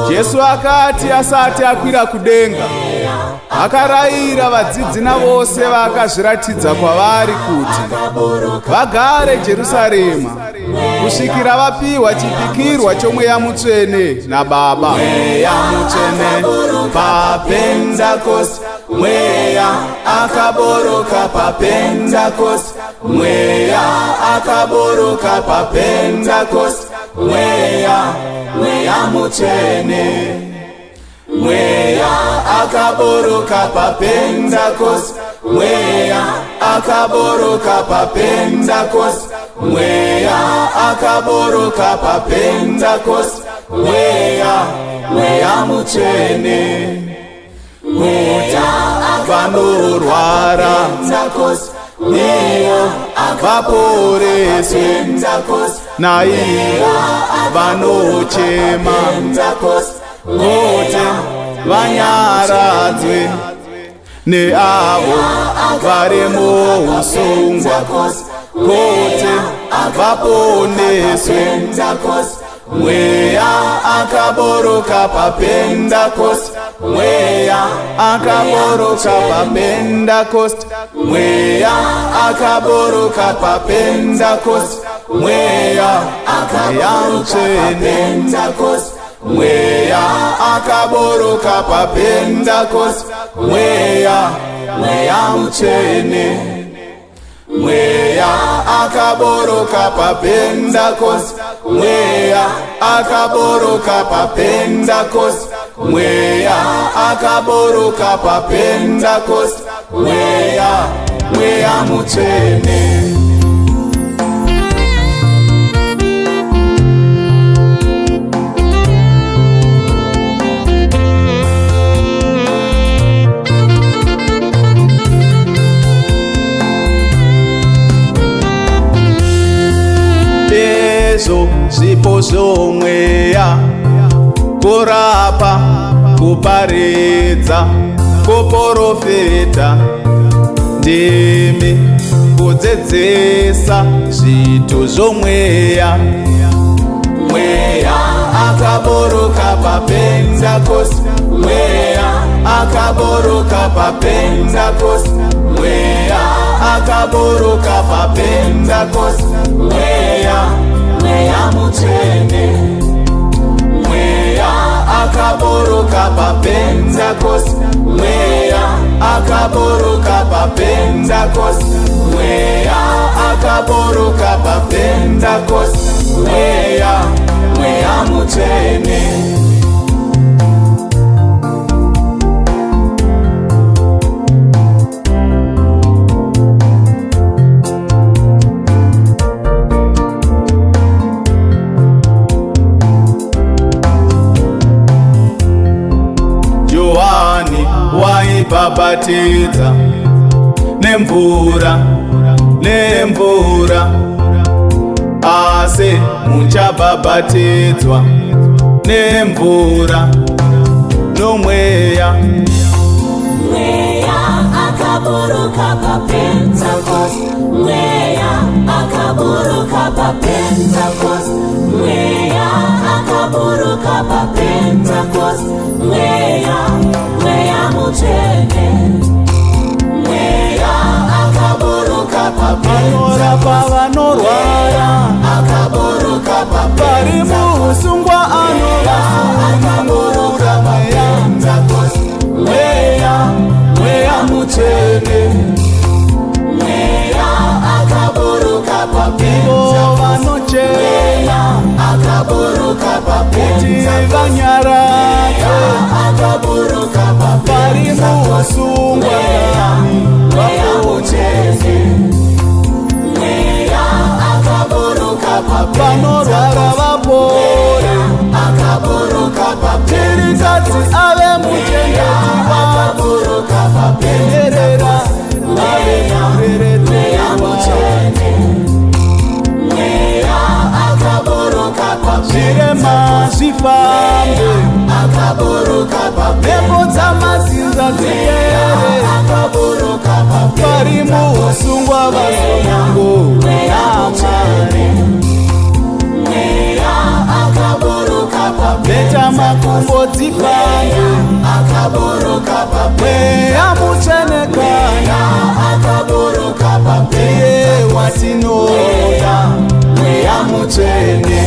Jesu akati asati akwira kudenga, akarayira vadzidzi navose vakazviratidza kwavari kuti vagare Jerusarema kusvikira vapiwa chipikirwa chomweya mutsvene naBaba. Mweya mutsvene paPentekosti, mweya akaboroka paPentekosti, mweya akaboroka paPentekosti, mweya mutsvene. Mweya akaboroka paPentekosti, mweya akaboroka paPentekosti, mweya akaboroka paPentekosti, mweya mutsvene. Mweya vanorwara ivo vaporeswe, naivo vanochema vote vanyaradzwe, neavo vari muusungwa vote vaponeswe. Mweya akaboroka paPentekosti, mweya akaboroka paPentekosti, mweya akaboroka paPentekosti, mweya mutsvene. Mweya akaboroka paPentekosti, mweya mutsvene. Mweya akaboroka paPentekosti, mweya akaboroka paPentekosti, mweya akaboroka paPentekosti, mweya mutsvene. Zvipo zvomweya: kurapa, kuparidza, kuprofita, ndimi, kudzidzisa, zviito zvomweya. Mweya akaboroka paPentekosti, mweya akaboroka paPentekosti, mweya akaboroka paPentekosti, mweya mutsvene. Mweya akaboroka paPentekosti, mweya akaboroka paPentekosti, mweya akaboroka paPentekosti, mweya mutsvene. Waibhabhatidza nemvura, asi muchabhabhatidzwa nemvura nomweya. Mweya akaboroka paPentekosti, mweya akaboroka paPentekosti, mweya akaboroka paPentekosti, mweya mutsvene. Mweya akaboroka paPentekosti, vanorwara, akaboroka vari muusungwa akaboroka paPentekosti, mweya mutsvene. mweya akaboroka paPentekosti, Vanochema akaboroka kuti paPentekosti, vanyaradzwe, akaboroka vari paPentekosti, muusungwa mweya mutsvene. Mweya akaboroka paPentekosti, vanorwara vapore, akaboroka tirikadzi paPentekosti, ave muchengeti wavo, akaboroka enderera paPentekosti, ave mweya mureretsi mutsvene. Mweya akaboroka zvirema paPentekosti, zvifambe, akaboroka mhepo dzamazinza dzipere, akaboroka vari muusungwa vasunungo mweya mutsvene. Mweya akaboroka makumbo dzifambe akaburuka pamwe mweya muchenekana akaburuka pamwe iye watinoda mweya mutsvene